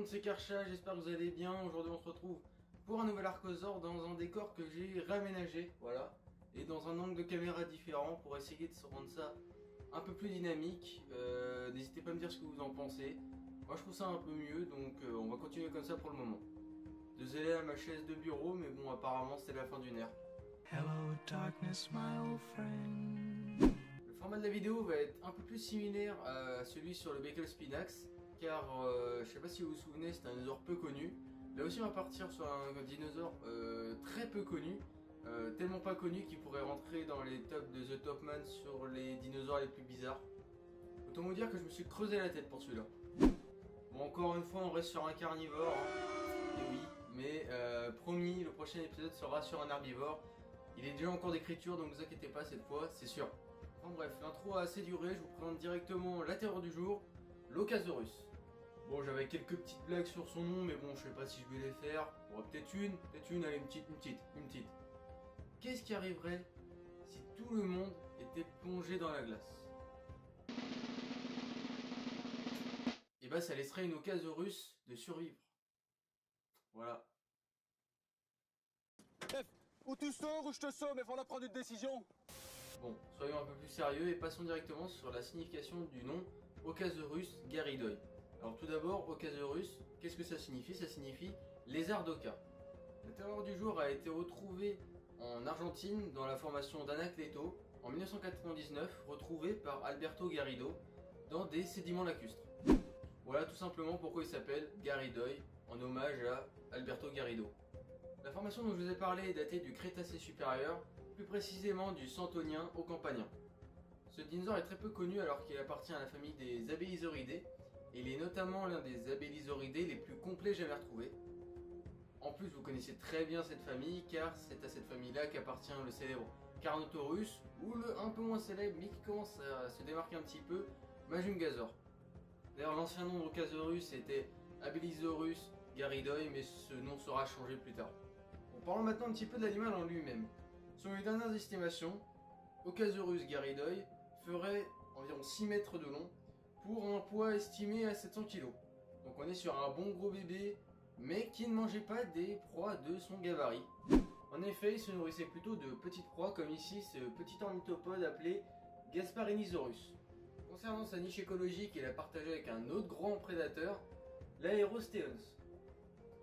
monde, c'est Karcha, j'espère que vous allez bien. Aujourd'hui on se retrouve pour un nouvel Archosaur dans un décor que j'ai réaménagé, voilà. Et dans un angle de caméra différent pour essayer de se rendre ça un peu plus dynamique. N'hésitez pas à me dire ce que vous en pensez. Moi je trouve ça un peu mieux, donc on va continuer comme ça pour le moment. Désolé à ma chaise de bureau, mais bon apparemment c'était la fin d'une ère. Hello darkness, my old friend. Le format de la vidéo va être un peu plus similaire à celui sur le Beckel Spinax, car je sais pas si vous vous souvenez, c'est un dinosaure peu connu. Là aussi on va partir sur un dinosaure très peu connu, tellement pas connu qu'il pourrait rentrer dans les tops de The Top Man sur les dinosaures les plus bizarres. Autant vous dire que je me suis creusé la tête pour celui-là. Bon, encore une fois on reste sur un carnivore, hein. Et oui, mais promis, le prochain épisode sera sur un herbivore. Il est déjà en cours d'écriture, donc ne vous inquiétez pas cette fois, c'est sûr. Enfin bref, l'intro a assez duré, je vous présente directement la terreur du jour, l'Okasaurus. Bon, j'avais quelques petites blagues sur son nom, mais bon, je sais pas si je vais les faire. Bon, peut-être une, allez, une petite. Qu'est-ce qui arriverait si tout le monde était plongé dans la glace? Et bah, ça laisserait une Okasaurus de survivre. Voilà. Ou tu sors ou je te somme, il faudra prendre une décision. Bon, soyons un peu plus sérieux et passons directement sur la signification du nom Okasaurus garidoi. Alors tout d'abord, Okasaurus, qu'est-ce que ça signifie? Ça signifie lézard d'Oka. La terreur du jour a été retrouvée en Argentine dans la formation d'Anacleto en 1999, retrouvée par Alberto Garrido dans des sédiments lacustres. Voilà tout simplement pourquoi il s'appelle garidoi, en hommage à Alberto Garrido. La formation dont je vous ai parlé est datée du Crétacé supérieur, plus précisément du Santoniens au Campanien. Ce dinosaure est très peu connu alors qu'il appartient à la famille des Abélisauridés, et il est notamment l'un des Abélisauridés les plus complets jamais retrouvés. En plus, vous connaissez très bien cette famille car c'est à cette famille-là qu'appartient le célèbre Carnotaurus, ou le un peu moins célèbre mais qui commence à se démarquer un petit peu, Majungasaur. D'ailleurs, l'ancien nom d'Okasaurus était Abelisaurus garidoi, mais ce nom sera changé plus tard. Parlons maintenant un petit peu de l'animal en lui-même. Selon les dernières estimations, Okasaurus garidoi ferait environ 6 mètres de long pour un poids estimé à 700 kg. Donc on est sur un bon gros bébé, mais qui ne mangeait pas des proies de son gabarit. En effet, il se nourrissait plutôt de petites proies, comme ici ce petit ornithopode appelé Gasparinisaurus. Concernant sa niche écologique, il a partagé avec un autre grand prédateur, l'Aerostheons.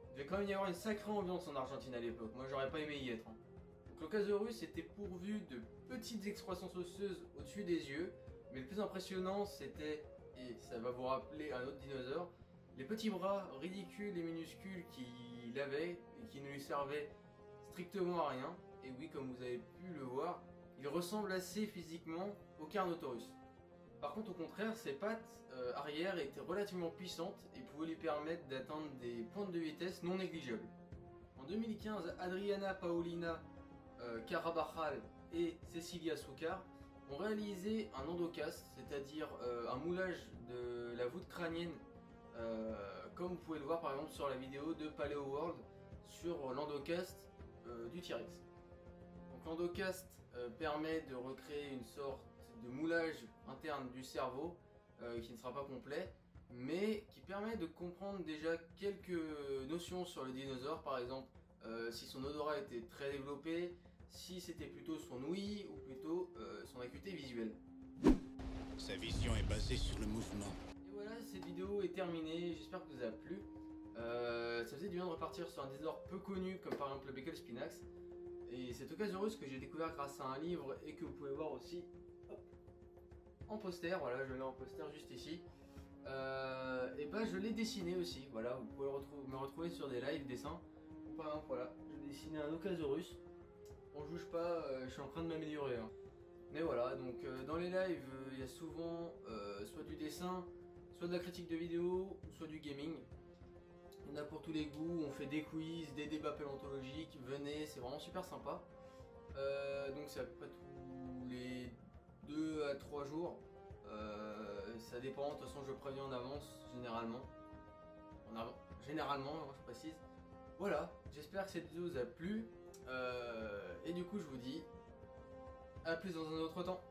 Il devait quand même y avoir une sacrée ambiance en Argentine à l'époque, moi j'aurais pas aimé y être. Donc l'Okasaurus était pourvu de petites excroissances osseuses au-dessus des yeux, mais le plus impressionnant c'était, et ça va vous rappeler un autre dinosaure, les petits bras ridicules et minuscules qu'il avait et qui ne lui servaient strictement à rien. Et oui, comme vous avez pu le voir, il ressemble assez physiquement au Carnotaurus. Par contre, au contraire, ses pattes arrière étaient relativement puissantes et pouvaient lui permettre d'atteindre des pointes de vitesse non négligeables. En 2015, Adriana Paulina Carabajal et Cecilia Sucar ont réalisé un endocast, c'est-à-dire un moulage de la voûte crânienne, comme vous pouvez le voir par exemple sur la vidéo de Paleo World sur l'endocast du T-Rex. L'endocast permet de recréer une sorte de moulage interne du cerveau qui ne sera pas complet, mais qui permet de comprendre déjà quelques notions sur le dinosaure, par exemple si son odorat était très développé, si c'était plutôt son ouïe ou plutôt son acuité visuelle. Sa vision est basée sur le mouvement. Et voilà, cette vidéo est terminée, j'espère que vous a plu. Ça faisait du bien de repartir sur un dinosaure peu connu comme par exemple le Beckel Spinax. Et cet Okasaurus que j'ai découvert grâce à un livre et que vous pouvez voir aussi en poster, voilà, je l'ai en poster juste ici. Et bah je l'ai dessiné aussi, voilà, vous pouvez me retrouver sur des live dessins. Par exemple, voilà, j'ai dessiné un Okasaurus. On juge pas, je suis en train de m'améliorer. Hein. Mais voilà, donc dans les lives, il y a souvent soit du dessin, soit de la critique de vidéo, soit du gaming. On a pour tous les goûts, on fait des quiz, des débats paléontologiques, venez, c'est vraiment super sympa. Donc c'est à peu près tous les 2 à 3 jours. Ça dépend, de toute façon je préviens en avance, généralement. Généralement, je précise. Voilà, j'espère que cette vidéo vous a plu. Et du coup je vous dis à plus dans un autre temps.